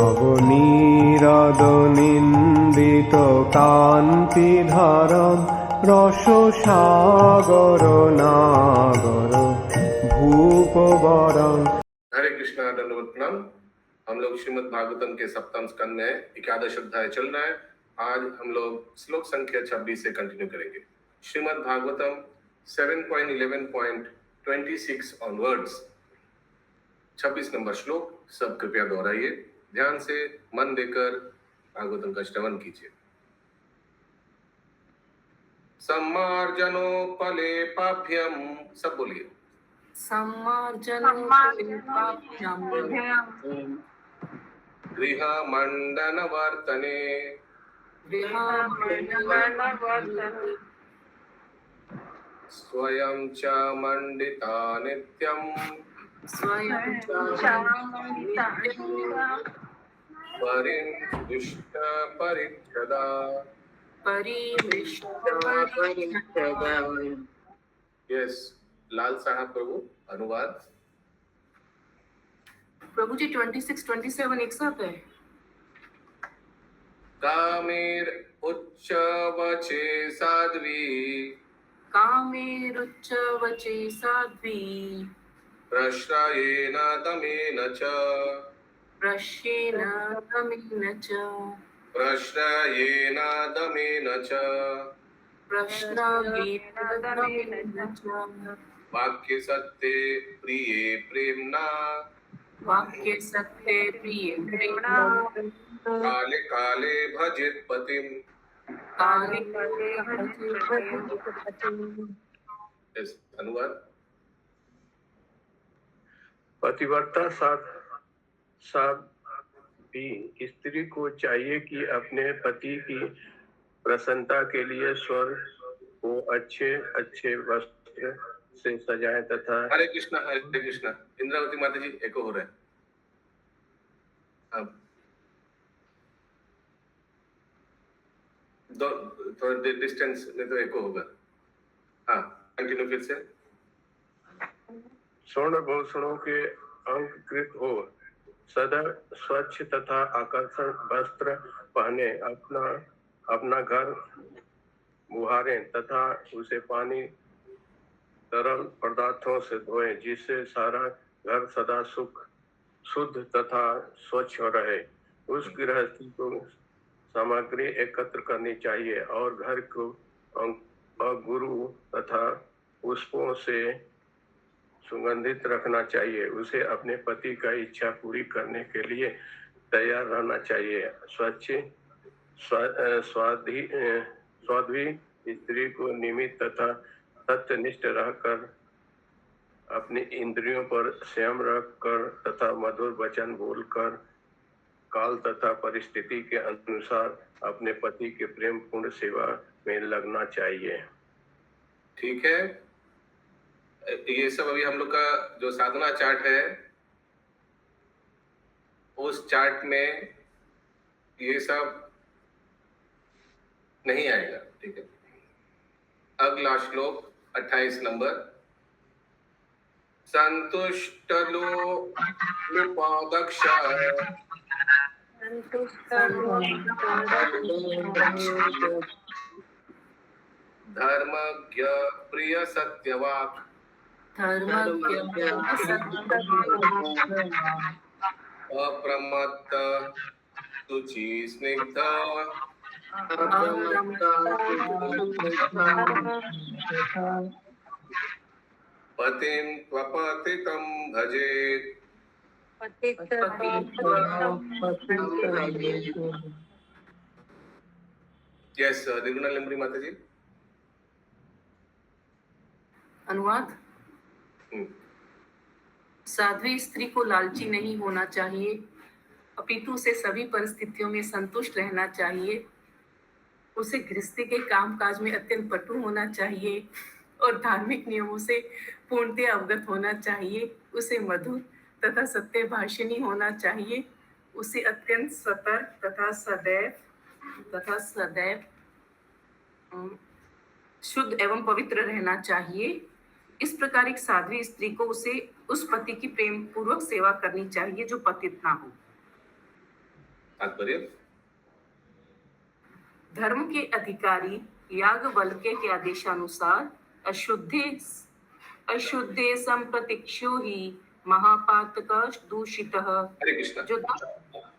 নবনীরদনিন্দিত কান্তিধারম রসসাগর নাগর भूपवरं। हरे कृष्णा, दंडवत प्रणाम। हम लोग श्रीमद् भागवतम के सप्तम स्कंद में 11 अध्याय चल रहा है। आज हम लोग श्लोक संख्या 26 से कंटिन्यू करेंगे। श्रीमद् भागवतम 7.11.26 ऑनवर्ड्स, 26 नंबर श्लोक। सब कृपया दोहराइए, ध्यान से मन देकर भागवतम का श्रवण कीजिए। सम्मार्जनोपले पाभ्यम, सब बोलिए। गृहमण्डनवर्तने स्वयं च मण्डिता नित्यम् परिनिष्ट परिच्छदा। यस, लाल साहब प्रभु, अनुवाद। प्रभु जी 26-27 एक साथ है। कामेर उच्च वचे साध्वी, कामेर उच्च वचे साध्वी, प्रश्रयेण दमेन च, प्रश्येन दमेन च, प्रश्रयेण दमेन च, प्रश्नयेन दमेन च, वाक्य सत्ये प्रिये प्रेम्णा, वाक्ये सत्ये प्रिये प्रेम्णा, काले काले भजेत पतिम्। काले यस, अनुवाद। पतिव्रता साध्वी स्त्री को चाहिए कि अपने पति की प्रसन्नता के लिए स्वर्ग को अच्छे अच्छे वस्त्र से सजाए तथा हरे कृष्णा इंद्रावती माता जी, एको हो रहा है। अब थोड़ा डिस्टेंस में तो एको होगा। हाँ, कंटिन्यू फिर से। स्वर्ण भूषणों के अलंकृत हो, सदा स्वच्छ तथा आकर्षक वस्त्र पहने, अपना घर बुहारें तथा उसे पानी तरल पदार्थों से धोएं, जिससे सारा घर सदा शुद्ध तथा स्वच्छ रहे। उस गृहस्थी को सामग्री एकत्र करनी चाहिए और घर को गुरु तथा पुष्पों से सुगंधित रखना चाहिए। उसे अपने पति का इच्छा पूरी करने के लिए तैयार रहना चाहिए। स्वाध्वी स्त्री को निमित्त तथा सत्यनिष्ठ रहकर अपनी इंद्रियों पर संयम रखकर तथा मधुर वचन बोलकर काल तथा परिस्थिति के अनुसार अपने पति के प्रेम पूर्ण सेवा में लगना चाहिए। ठीक है, ये सब अभी हम लोग का जो साधना चार्ट है, उस चार्ट में ये सब नहीं आएगा। ठीक है, अगला श्लोक 28 नंबर। संतुष्टलो उपादक्ष धर्मज्ञ प्रिय सत्यवाक् अप्रमत्त शुचि स्निग्ध पतिं त्वपतितं भजेत्। यस, निर्गुणा लिम्बरी माता जी, अनुवाद। साध्वी स्त्री को लालची नहीं होना चाहिए, अपितु उसे सभी परिस्थितियों में संतुष्ट रहना चाहिए। उसे गृहस्थी के कामकाज में अत्यंत पटु होना चाहिए और धार्मिक नियमों से पूर्णतः अवगत होना चाहिए। उसे मधुर तथा सत्य भाषिणी होना चाहिए। उसे अत्यंत सतर्क तथा सदैव शुद्ध एवं पवित्र रहना चाहिए। इस प्रकार एक साध्वी स्त्री को उसे उस पति की प्रेम पूर्वक सेवा करनी चाहिए जो पतित ना हो। तात्पर्य धर्म के अधिकारी याज्ञवल्क्य के आदेशानुसार अशुद्धे संप्रतिक्षो ही महापातक दूषितः। हरे कृष्णा। जो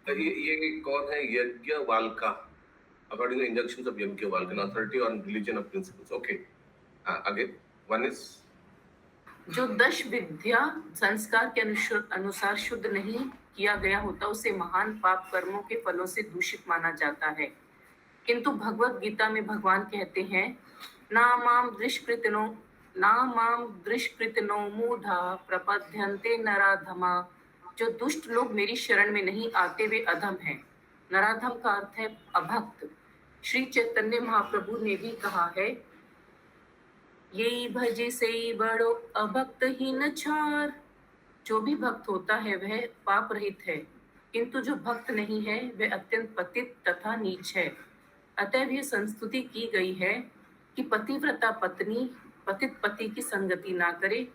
ये कौन है? Yajnavalkya, according to injunctions of Yajnavalkya, authority on religion of principles. Okay, आगे। वन इज जो 10 विद्या संस्कार के अनुसार शुद्ध नहीं किया गया होता उसे महान पाप कर्मों के फलों से दूषित माना जाता है। किंतु भगवत गीता में भगवान कहते हैं, ना माम दृष्कृतनो मूढ़ा प्रपद्यन्ते नराधमा। जो दुष्ट लोग मेरी शरण में नहीं आते वे अधम हैं। नराधम का अर्थ है अभक्त। श्री चैतन्य महाप्रभु ने भी कहा है, यही भजे से बड़ो अभक्त ही न छार। जो भी भक्त होता है वह पाप रहित है, किंतु जो भक्त नहीं है वह अत्यंत पतित तथा नीच है। अतः यह संस्तुति की गई है कि पतिव्रता पत्नी पतित पति की संगति ना करे।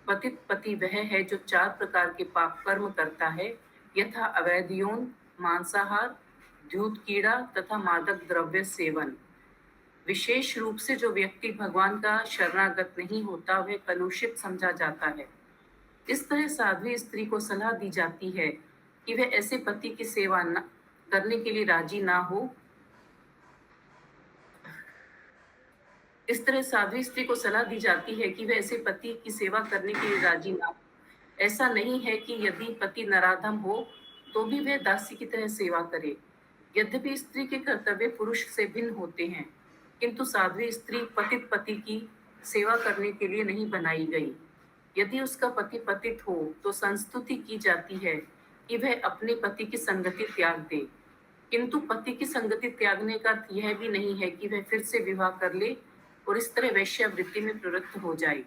पतित पति वह है जो 4 प्रकार के पाप कर्म करता है, यथा अवैध यौन, मांसाहार, द्यूत कीड़ा तथा मादक द्रव्य सेवन। विशेष रूप से जो व्यक्ति भगवान का शरणागत नहीं होता वह कलुषित समझा जाता है। इस तरह साध्वी स्त्री को सलाह दी जाती है कि वह ऐसे पति की सेवा न करने के लिए राजी ना हो। इस तरह साध्वी स्त्री को सलाह दी जाती है कि वह ऐसे पति की सेवा करने के लिए राजी ना हो। ऐसा नहीं है कि यदि पति नराधम हो तो भी वह दासी की तरह सेवा करे। यद्यपि स्त्री के कर्तव्य पुरुष से भिन्न होते हैं, किंतु साध्वी स्त्री पतित पति की सेवा करने के लिए नहीं बनाई गई। यदि उसका पति पतित हो तो संस्तुति की जाती है कि वह अपने पति की संगति त्याग दे, किंतु पति की संगति त्यागने का अर्थ यह भी नहीं है कि वह फिर से विवाह कर ले और इस तरह वैश्यावृत्ति में प्रवृत्त हो जाए।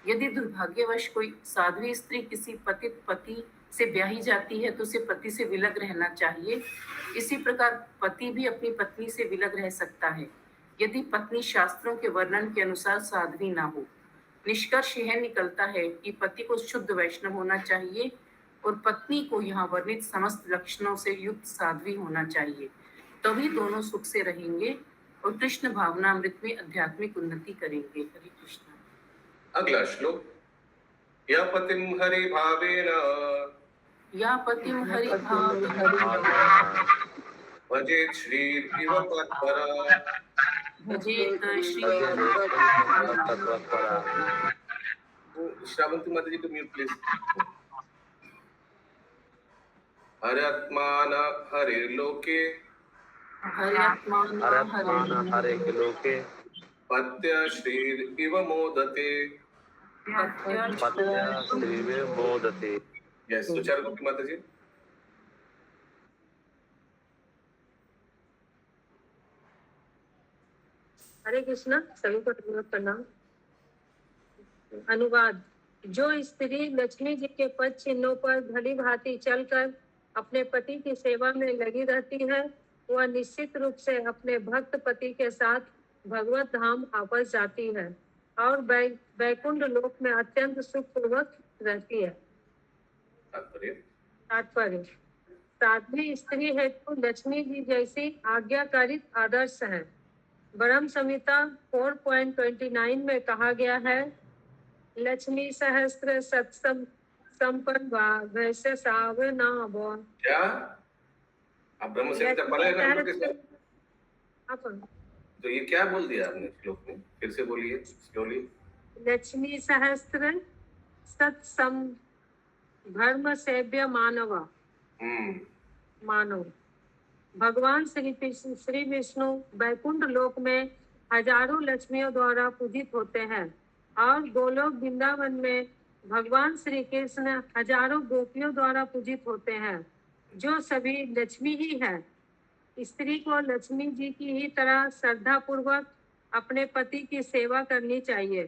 यदि दुर्भाग्यवश कोई साध्वी स्त्री किसी पतित पति से ब्याही जाती है तो उसे पति से विलग रहना चाहिए। इसी प्रकार पति भी अपनी पत्नी से विलग रह सकता है यदि पत्नी शास्त्रों के वर्णन के अनुसार साध्वी ना हो। निष्कर्ष यह निकलता है कि पति को शुद्ध वैष्णव होना चाहिए और पत्नी को यहाँ वर्णित समस्त लक्षणों से युक्त साध्वी होना चाहिए, तभी दोनों सुख से रहेंगे और कृष्ण भावनामृत में आध्यात्मिक उन्नति करेंगे। हरे कृष्ण। अगला श्लोक। या पतिम हरि भावेन भजेत श्री इव तत्परा। श्रावंती माता जी टू म्यूट प्लीज। हरत्मान हरिर्लोके हरे के लोके पत्य श्रीर इव मोदते। पत्या श्रीवे मोदते। यस, सुचार गोपी माता जी। हरे कृष्णा, सभी को प्रणाम। अनुवाद। जो स्त्री लक्ष्मी जी के पद चिन्हों पर भली भांति चलकर अपने पति की सेवा में लगी रहती है, वह निश्चित रूप से अपने भक्त पति के साथ भगवत धाम वापस जाती है और वैकुंठ लोक में अत्यंत सुखपूर्वक रहती है। तात्पर्य। साध्वी स्त्री है तो लक्ष्मी जी जैसी आज्ञाकारित आदर्श है। ब्रह्म संहिता 4.29 में कहा गया है, लक्ष्मी सहस्त्र सत्सम संपन्न वैश्य सावनाभ। क्या आप ब्रह्म संहिता पढ़े हैं? तो ये क्या बोल दिया आपने श्लोक में? फिर से बोलिए स्लोली। लक्ष्मी सहस्त्र सत्सम धर्म सेव्य मानव। मानव भगवान श्री विष्णु वैकुंठ लोक में हजारों लक्ष्मियों द्वारा पूजित होते हैं और गोलोक वृंदावन में भगवान श्री कृष्ण हजारों गोपियों द्वारा पूजित होते हैं, जो सभी लक्ष्मी ही है। स्त्री को लक्ष्मी जी की ही तरह श्रद्धा पूर्वक अपने पति की सेवा करनी चाहिए।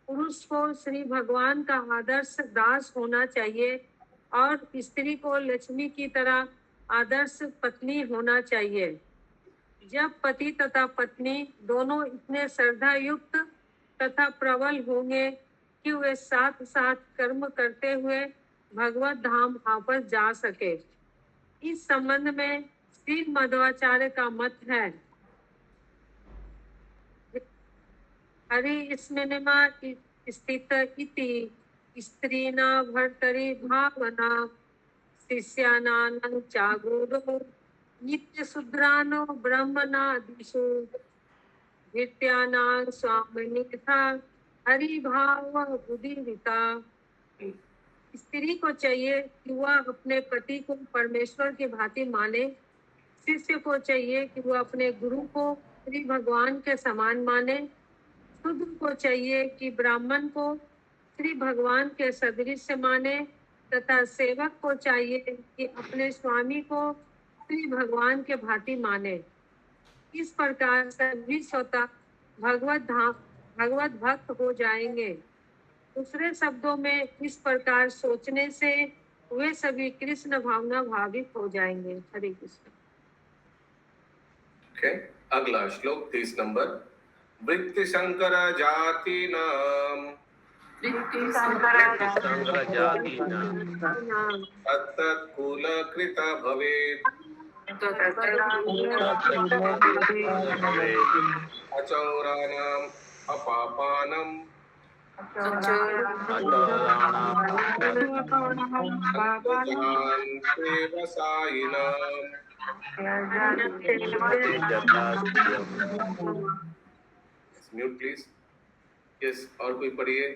पुरुष को श्री भगवान का आदर्श दास होना चाहिए और स्त्री को लक्ष्मी की तरह आदर्श पत्नी होना चाहिए। जब पति तथा पत्नी दोनों इतने श्रद्धा युक्त तथा प्रबल होंगे कि वे साथ साथ कर्म करते हुए भगवत धाम वापस जा सके, इस संबंध में श्री मध्वाचार्य का मत है। हरि स्मिनिमा स्थित इति स्त्रीना भर्तरि भावना शिष्यानां चागुरो नित्य शूद्रानो ब्रह्मणादिषु नित्यानां स्वामिनिथा हरि भाव बुद्धिविता। स्त्री को चाहिए कि वह अपने पति को परमेश्वर की भांति माने। शिष्य को चाहिए कि वह अपने गुरु को श्री भगवान के समान माने। शूद्र को चाहिए कि ब्राह्मण को श्री भगवान के सदृश माने तथा सेवक को चाहिए कि अपने स्वामी को श्री भगवान के भांति माने। इस प्रकार सभी स्वतः भगवत भक्त हो जाएंगे। दूसरे शब्दों में इस प्रकार सोचने से वे सभी कृष्ण भावना भावित हो जाएंगे। हरे कृष्ण। ओके, अगला श्लोक 30 नंबर। वृत्ति शंकर जाति नाम संग्रह जाति तत्कुल कृत भवेत् अचौराणाम अपापानम म्यूट प्लीज। यस, और कोई पढ़िए।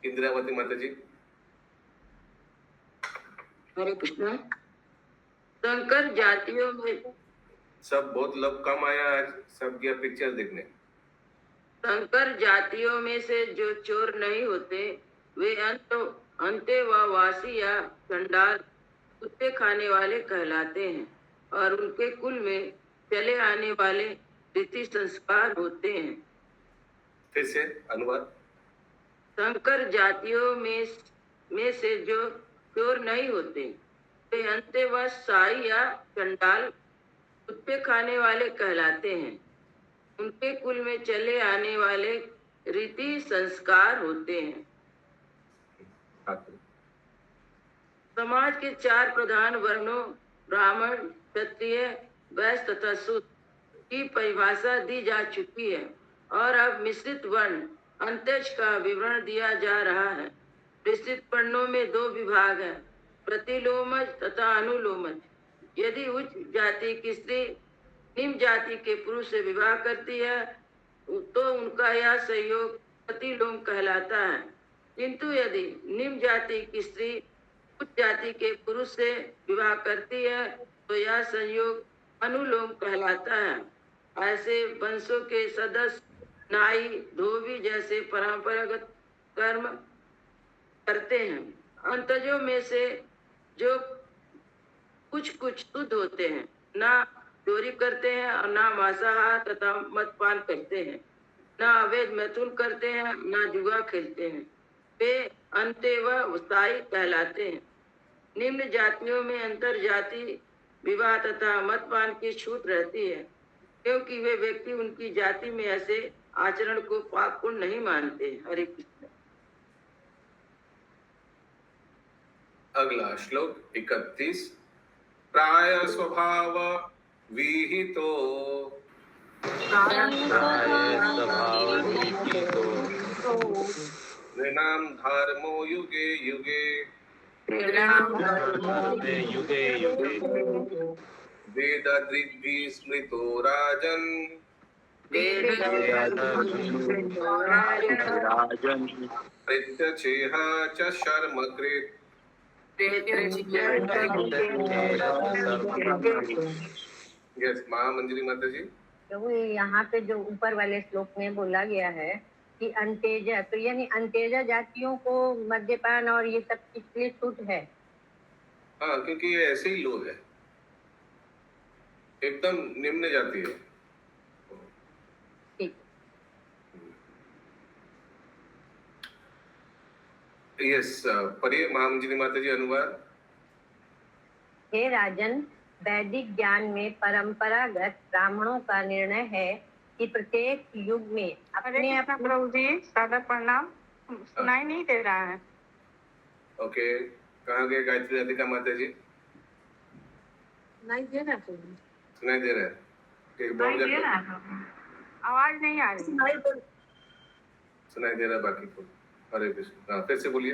इंदिरावती माता जी। हरे कृष्ण। संकर जातियों में सब बहुत लोग कम आया आज, सब गया पिक्चर देखने। संकर जातियों में से जो चोर नहीं होते वे अंतेवासी या चंडाल कुत्ते खाने वाले कहलाते हैं और उनके कुल में चले आने वाले रीति संस्कार होते हैं। फिर से अनुवाद। संकर जातियों में से जो चोर नहीं होते वे अंतेवासी या चंडाल कुत्ते खाने वाले कहलाते हैं। उनके कुल में चले आने वाले रीति संस्कार होते हैं। समाज के 4 प्रधान वर्णों ब्राह्मण, क्षत्रिय, वैश्य तथा शूद्र की परिभाषा दी जा चुकी है और अब मिश्रित वर्ण अंत्यज का विवरण दिया जा रहा है। मिश्रित वर्णों में 2 विभाग हैं, प्रतिलोमज तथा अनुलोमज। यदि उच्च जाति की स्त्री निम्न जाति के पुरुष से विवाह करती है तो उनका यह संयोग प्रतिलोम कहलाता है, किंतु यदि निम्न जाति की स्त्री उच्च जाति के पुरुष से विवाह करती है तो यह संयोग अनुलोम कहलाता है। ऐसे वंशों के सदस्य नाई, धोबी जैसे परंपरागत कर्म करते हैं। अंतजों में से जो कुछ शुद्ध होते हैं, ना चोरी करते हैं और ना मांसाहार तथा मदपान करते हैं, ना अवैध मैथुन करते हैं, ना जुआ खेलते हैं, वे अंतेवासी कहलाते हैं। निम्न जातियों में अंतर जाति विवाह तथा मदपान की छूट रहती है, क्योंकि वे व्यक्ति उनकी जाति में ऐसे आचरण को पाप पुण्य नहीं मानते। हरे कृष्ण। अगला श्लोक 31। प्राय स्वभाव विहितो नृणाम धर्मो युगे युगे युगे युगे वेददृग्भिः स्मृतो राजन् प्रत्यचेह च शर्मकृत्। यस, महामंजरी माता जी। तो यहाँ पे जो ऊपर वाले श्लोक में बोला गया है कि अंतेजा, तो यानी अंतेजा जातियों को मद्यपान और ये सब चीज के लिए छूट है। हाँ, क्योंकि ये ऐसे ही लोग हैं, एकदम निम्न जाति है। ठीक। यस, पढ़िए महामंजरी माता जी अनुवाद। हे राजन, वैदिक ज्ञान में परंपरागत ब्राह्मणों का निर्णय है कि प्रत्येक युग में अपने प्रभु जी सादर प्रणाम। सुनाई नहीं दे रहा है। ओके, कहाँ गए गायत्री राधिका माता जी? नहीं दे रहा तुम। सुनाई दे रहा है? ठीक, बहुत नहीं दे जल्द रहा है, आवाज नहीं आ रही। सुनाई दे रहा है बाकी को। हरे कृष्ण। हाँ, फिर से बोलिए।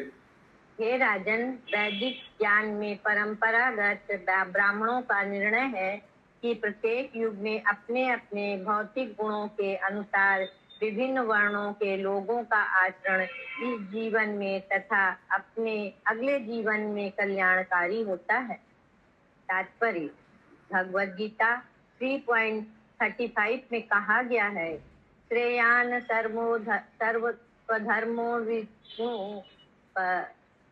हे राजन, वैदिक ज्ञान में परंपरागत ब्राह्मणों का निर्णय है कि प्रत्येक युग में अपने अपने भौतिक गुणों के अनुसार विभिन्न वर्णों के लोगों का आचरण इस जीवन में तथा अपने अगले जीवन में कल्याणकारी होता है। तात्पर्य: भगवद गीता 3.35 में कहा गया है, श्रेयान सर्वधर्मो विष्णु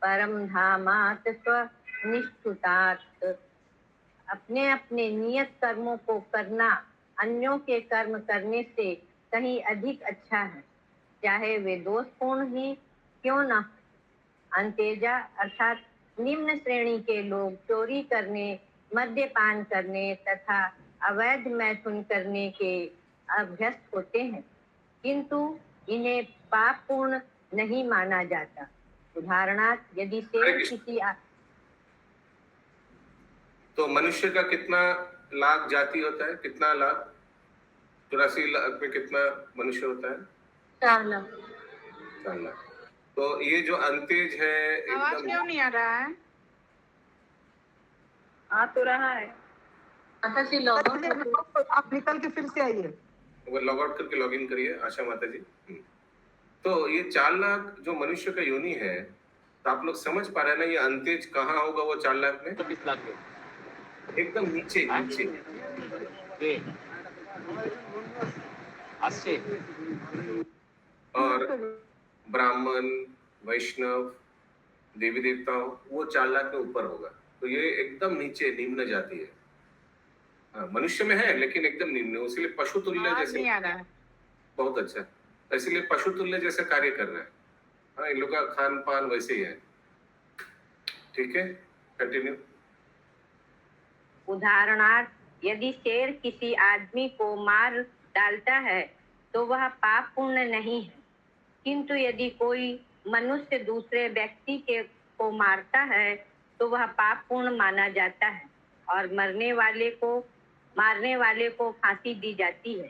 परम धामात् स्वनिष्ठुतात्। अपने अपने नियत कर्मों को करना अन्यों के कर्म करने से कहीं अधिक अच्छा है, चाहे वे दोषपूर्ण ही क्यों न। अंतेजा अर्थात निम्न श्रेणी के लोग चोरी करने, मद्यपान करने तथा अवैध मैथुन करने के अभ्यस्त होते हैं, किंतु इन्हें पाप पूर्ण नहीं माना जाता। उदाहरणार्थ, यदि शेर किसी तो मनुष्य का कितना लाख जाति होता है? कितना लाख? 84 लाख में कितना मनुष्य होता है? 4 लाख। 4 लाख। तो ये जो अंतेज है आवाज क्यों नहीं आ रहा है? आ तो रहा है। आप निकल के फिर से आइए। वो लॉग आउट करके लॉग इन करिए आशा माता जी। तो ये 4 लाख जो मनुष्य का योनि है, तो आप लोग समझ पा रहे हैं ना, ये अंतेज कहाँ होगा वो 4 लाख में? 20 लाख में एकदम नीचे नीचे। ये 80 और ब्राह्मण, वैष्णव, देवी देवताओं, वो 4 लाख के ऊपर होगा। तो ये एकदम नीचे निम्न जाति है। हाँ, मनुष्य में है लेकिन एकदम निम्न, इसलिए पशु तुल्य आवाज जैसे। नहीं आ रहा है। बहुत अच्छा, इसलिए पशु तुल्य जैसे कार्य कर रहा है। हाँ, इन लोग का खान पान वैसे ही है। ठीक है, कंटिन्यू। उदाहरणार्थ, यदि शेर किसी आदमी को मार डालता है तो वह पाप पूर्ण नहीं है, किंतु यदि कोई मनुष्य दूसरे व्यक्ति को मारता है तो वह पाप पूर्ण माना जाता है और मारने वाले को फांसी दी जाती है।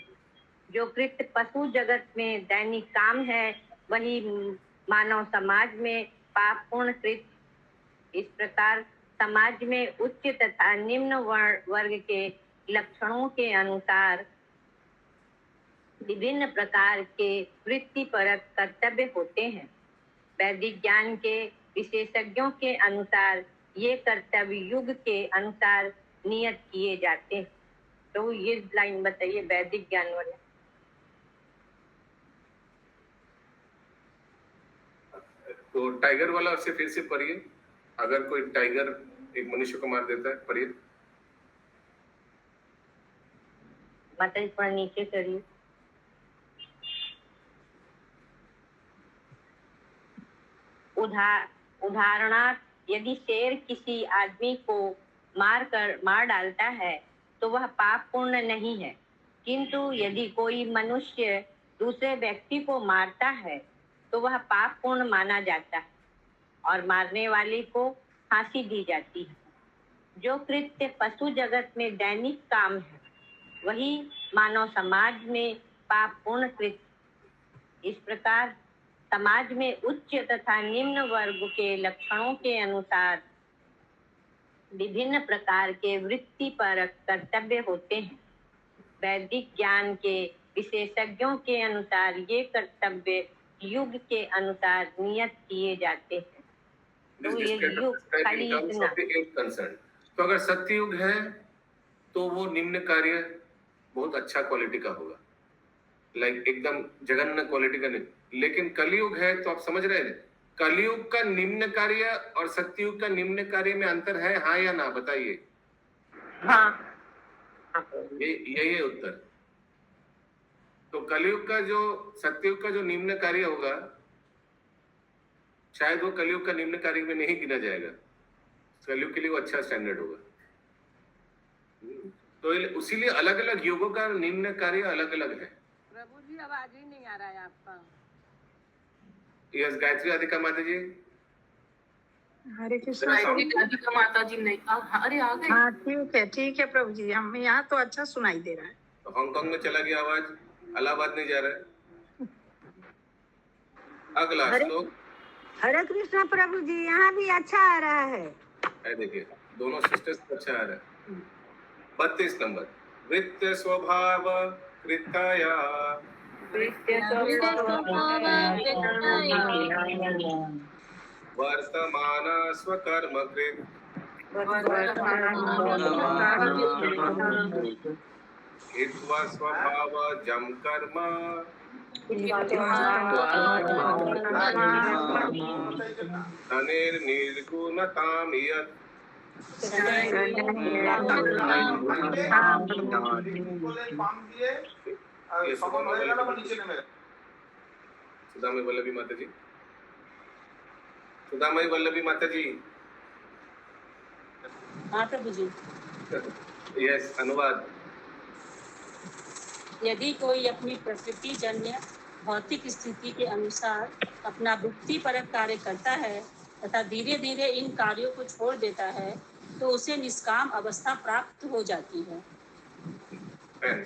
जो कृत्य पशु जगत में दैनिक काम है, वही मानव समाज में पाप पूर्ण कृत्य। इस प्रकार समाज में उच्च तथा निम्न वर्ग के लक्षणों के अनुसार विभिन्न प्रकार के वृत्तिपरक कर्तव्य होते हैं। वैदिक ज्ञान के विशेषज्ञों के अनुसार ये कर्तव्य युग के अनुसार नियत किए जाते हैं। तो ये लाइन बताइए वैदिक ज्ञान वाले। तो टाइगर वाला से फिर से पढ़िए। अगर कोई टाइगर एक मनुष्य को मार देता है, पढ़िए। माता जी थोड़ा नीचे करिए। उदाहरणार्थ, यदि शेर किसी आदमी को मार डालता है तो वह पाप पूर्ण नहीं है, किंतु यदि कोई मनुष्य दूसरे व्यक्ति को मारता है तो वह पाप पूर्ण माना जाता है और मारने वाले को फांसी दी जाती है। जो कृत्य पशु जगत में दैनिक काम है, वही मानव समाज में पाप पूर्ण कृत्य। इस प्रकार समाज में उच्च तथा निम्न वर्ग के लक्षणों के अनुसार विभिन्न प्रकार के वृत्तिपरक कर्तव्य होते हैं। वैदिक ज्ञान के विशेषज्ञों के अनुसार ये कर्तव्य युग के अनुसार नियत किए जाते हैं। तो ये युग खाली इतना। तो अगर सत्ययुग है तो वो निम्न कार्य बहुत अच्छा क्वालिटी का होगा, लाइक एकदम जघन्य क्वालिटी का नहीं। लेकिन कलयुग है तो आप समझ रहे हैं, कलयुग का निम्न कार्य और सत्ययुग का निम्न कार्य में अंतर है, हाँ या ना? बताइए। हाँ, यही है उत्तर। तो कलयुग का जो सत्ययुग का जो निम्न कार्य होगा, शायद वो कलयुग का निम्न कार्य में नहीं गिना जाएगा। कलयुग के लिए वो अच्छा स्टैंडर्ड होगा। तो उसीलिए अलग अलग युगों का निम्न कार्य अलग अलग है। प्रभु जी आवाज ही नहीं आ रहा है आपका। यस, गायत्री राधिका माता जी। हरे कृष्ण जरा प्रभु। sound- राधिका माता जी नहीं अरे आ गए। हाँ ठीक है प्रभु जी, हम यहाँ तो अच्छा सुनाई दे रहा है। तो हांगकांग में चला गया आवाज, इलाहाबाद नहीं जा रहा है। अगला श्लोक हरे कृष्ण प्रभु जी, यहाँ भी अच्छा आ रहा है। देखिए दोनों सिस्टर्स अच्छा आ रहा है। 32 नंबर, वृत्य स्वभाव कृताया वर्तमान स्वकर्म कृत हित्वा स्वभाव जम कर्म धनेर्निर्गुणताम यत् सुदामई वल्लभी माता जी, सुदामई वल्लभी माता जी। हाँ प्रभु जी। यस, अनुवाद। यदि कोई अपनी प्रकृति जन्य भौतिक स्थिति के अनुसार अपना वृत्ति परक कार्य करता है तथा धीरे धीरे इन कार्यों को छोड़ देता है तो उसे निष्काम अवस्था प्राप्त हो जाती है। पेन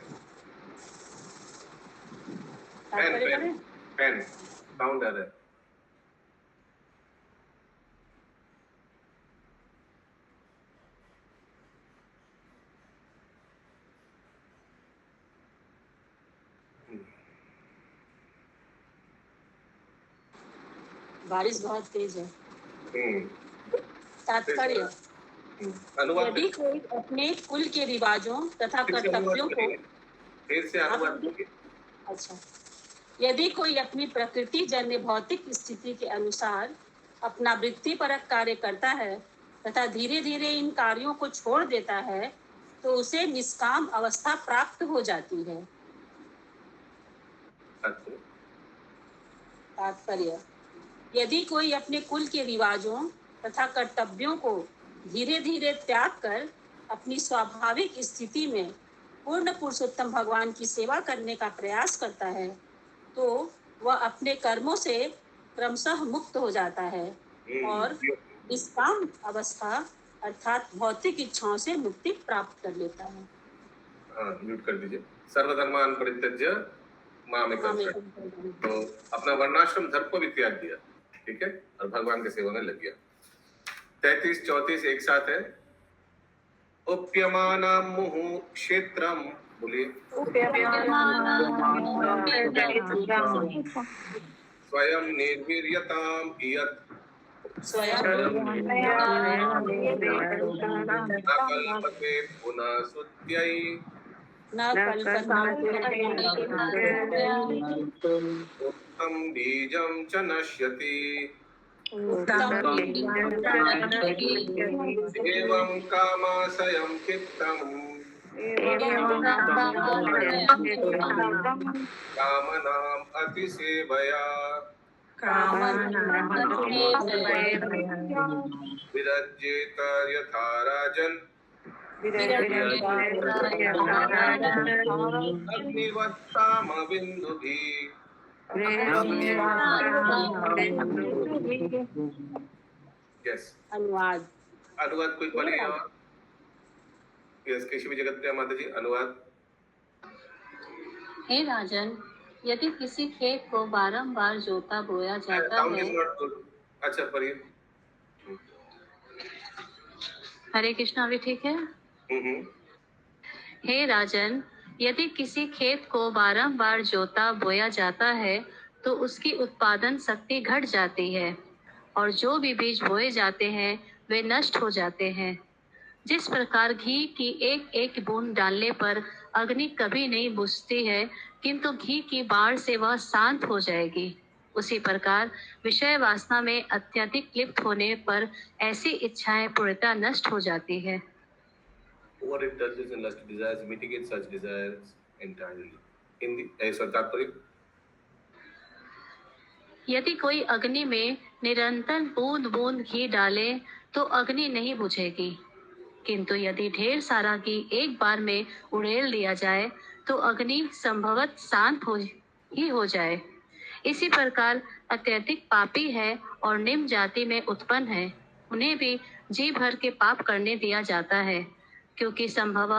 तात्पर्य पेन करें? पेन साउंड आ रहा है। बारिश बहुत तेज है। हम्म, तात्पर्य, अनुवाद यदि कोई अपने कुल के रिवाजों तथा कर्तव्यों को फिर से अनुवाद करिए। अच्छा, यदि कोई अपनी प्रकृति जन्य भौतिक स्थिति के अनुसार अपना वृत्ति परक कार्य करता है तथा धीरे धीरे इन कार्यों को छोड़ देता है तो उसे निष्काम अवस्था प्राप्त हो जाती है। अच्छा, तात्पर्य, यदि कोई अपने कुल के रिवाजों तथा कर्तव्यों को धीरे धीरे त्याग कर अपनी स्वाभाविक स्थिति में पूर्ण पुरुषोत्तम भगवान की सेवा करने का प्रयास करता है तो वह अपने कर्मों से क्रमशः मुक्त हो जाता है और निष्काम अवस्था अर्थात भौतिक इच्छाओं से मुक्ति प्राप्त कर लेता है। हाँ, म्यूट कर दीजिए। सर्वधर्मान परित्यज्य मामेकं शरणं। तो अपना वर्णाश्रम धर्म को भी त्याग दिया, ठीक है, और भगवान की सेवा में लग गया। 33 34 एक साथ है। उप्यमानं मुहुः क्षेत्रम, बोलिए। स्वयं निर्वीर्यताम इयत् न कल्पते पुनः सुत्यै उत्तम बीजं च नश्यति एवं कामाशयं चित्तम् कामनाम् अतिसेवया विरज्येत यथा राजन् अग्निवत्तामविन्दुभिः। यस, अनुवाद। अनुवाद कोई पढ़िए और। यस, केशवी जगत प्रिया माता जी, अनुवाद। हे राजन, यदि किसी खेत को बारंबार जोता बोया जाता Sound है। is not good. अच्छा, पढ़िए। हरे कृष्णा, अभी ठीक है? हे राजन, यदि किसी खेत को बारंबार जोता बोया जाता है तो उसकी उत्पादन शक्ति घट जाती है और जो भी बीज बोए जाते हैं वे नष्ट हो जाते हैं। जिस प्रकार घी की एक एक बूंद डालने पर अग्नि कभी नहीं बुझती है किंतु घी की बाढ़ से वह शांत हो जाएगी, उसी प्रकार विषय वासना में अत्यधिक लिप्त होने पर ऐसी इच्छाएं पूर्णतः नष्ट हो जाती है। What it does is in lust desires mitigate such desires entirely. In the तात्पर्य, यदि कोई अग्नि में निरंतर बूंद बूंद घी डाले तो अग्नि नहीं बुझेगी, किंतु यदि ढेर सारा घी एक बार में उड़ेल दिया जाए तो अग्नि संभवत शांत हो जाए। इसी प्रकार अत्यधिक पापी है और निम्न जाति में उत्पन्न है उन्हें भी जी भर के पाप करने दिया जाता है, क्योंकि संभव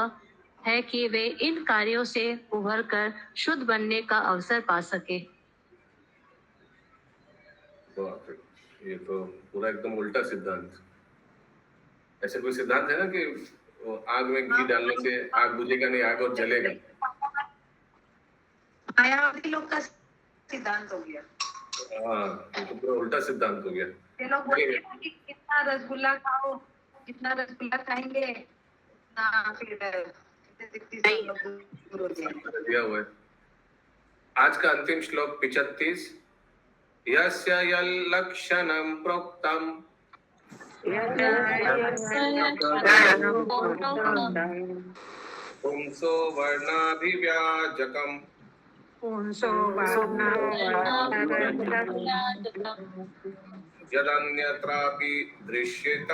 है कि वे इन कार्यों से उभरकर शुद्ध बनने का अवसर पा सके। बाप रे, ये तो पूरा एकदम उल्टा सिद्धांत। ऐसे कोई सिद्धांत है ना कि वो आग में घी डालने से आग बुझेगा नहीं, आग और जलेगा? मायावती लोग का सिद्धांत हो गया। हाँ, ये तो पूरा उल्टा सिद्धांत हो गया। ये लोग बोलते हैं कि कितना रसगुल्ला खाओ, जितना रसगुल्ला खाएंगे ना फिर दूर हो जाएंगे। दिया हुआ है। आज का अंतिम श्लोक 35। यस्य यल्लक्षणं प्रोक्तम् पुंसो वर्णाभिव्याजकम् यदन्यत्रापि दृश्येत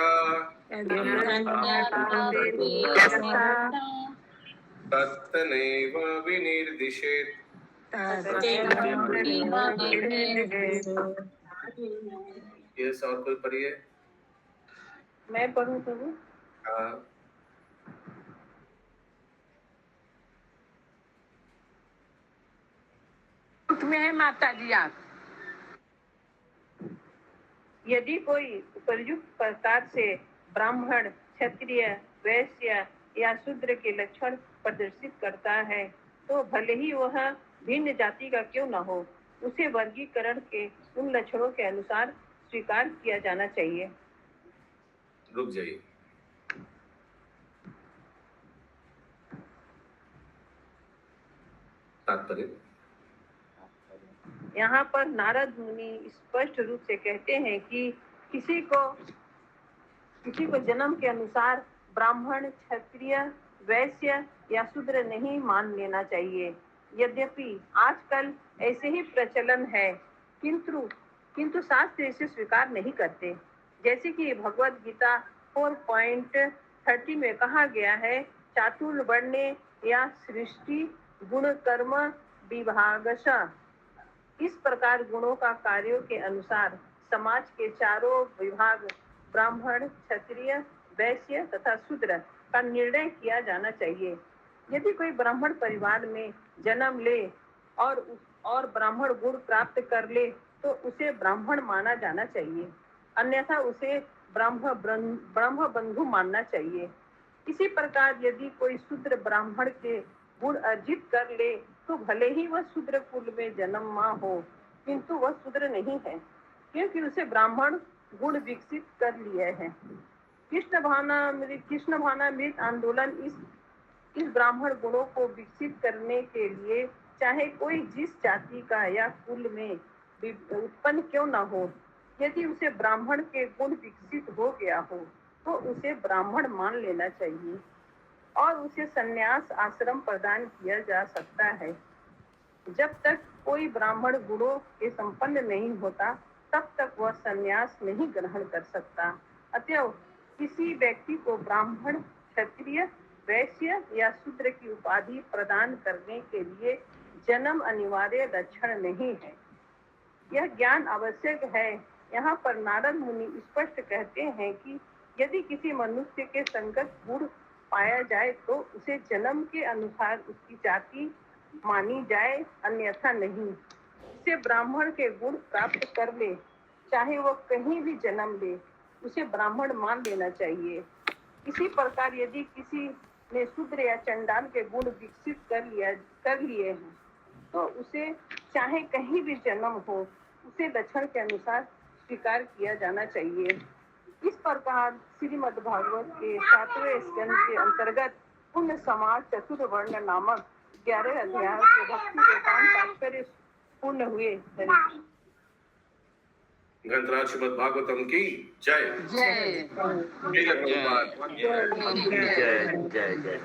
तत्तनैव विनिर्दिशेत्। यस, और कोई पढ़िए। मैं पढ़ूं प्रभु? हाँ। में है माता जी आप। यदि कोई उपयुक्त प्रकार से ब्राह्मण, क्षत्रिय, वैश्य या शूद्र के लक्षण प्रदर्शित करता है, तो भले ही वह भिन्न जाति का क्यों न हो, उसे वर्गीकरण के उन लक्षणों के अनुसार स्वीकार किया जाना चाहिए। रुक जाइए। तात्पर्य यहाँ पर नारद मुनि स्पष्ट रूप से कहते हैं कि किसी को जन्म के अनुसार ब्राह्मण, क्षत्रिय, वैश्य या शूद्र नहीं मान लेना चाहिए। यद्यपि आजकल ऐसे ही प्रचलन है, किंतु शास्त्र इसे स्वीकार नहीं करते। जैसे कि भगवद गीता 4.30 में कहा गया है, चातुर्वण्य या सृष्टि गुण कर्म विभागशः। इस प्रकार गुणों का कार्यों के अनुसार समाज के चारों विभाग ब्राह्मण, क्षत्रिय, वैश्य तथा शूद्र का निर्णय किया जाना चाहिए। यदि कोई ब्राह्मण परिवार में जन्म ले और ब्राह्मण गुण प्राप्त कर ले, तो उसे ब्राह्मण माना जाना चाहिए, अन्यथा उसे ब्रह्म बंधु मानना चाहिए। इसी प्रकार यदि कोई शूद्र ब्राह्मण के गुण अर्जित कर ले, तो भले ही वह शूद्र कुल में जन्मा हो, किंतु वह शूद्र नहीं है, क्योंकि उसे ब्राह्मण गुण विकसित कर लिए हैं। कृष्ण भावनामृत आंदोलन इस ब्राह्मण गुणों को विकसित करने के लिए चाहे कोई जिस जाति का या कुल में उत्पन्न क्यों न हो, यदि उसे ब्राह्मण के गुण विकसित हो गया हो, तो उसे ब्राह्मण मान लेना चाहिए और उसे संन्यास आश्रम प्रदान किया जा सकता है। जब तक कोई ब्राह्मण गुणों के संपन्न नहीं होता, तब तक वह संन्यास नहीं ग्रहण कर सकता। अतः किसी व्यक्ति को ब्राह्मण, क्षत्रिय, वैश्य या शूद्र की उपाधि प्रदान करने के लिए जन्म अनिवार्य लक्षण नहीं है। यह ज्ञान आवश्यक है। यहाँ पर नारद मुनि स्पष्ट कहते हैं कि यदि किसी मनुष्य के संगत गुण पाया जाए, तो उसे जन्म के अनुसार उसकी जाति मानी जाए, अन्यथा नहीं। उसे ब्राह्मण के गुण प्राप्त कर ले, चाहे वह कहीं भी जन्म ले, उसे ब्राह्मण मान लेना चाहिए। इसी प्रकार यदि किसी ने शूद्र या चंडाल के गुण विकसित कर लिए हैं, तो उसे चाहे कहीं भी जन्म हो, उसे लक्षण के अनुसार स्वीकार किया जाना चाहिए। इस प्रकार श्रीमद् भागवत के 7वें स्कंद के अंतर्गत पुण्य समाज चतुर्वर्ण नामक 11 अध्याय के भक्ति वेदांत तात्पर्य पूर्ण हुए। ग्रंथराज श्रीमद् भागवतम की जय। जय जय।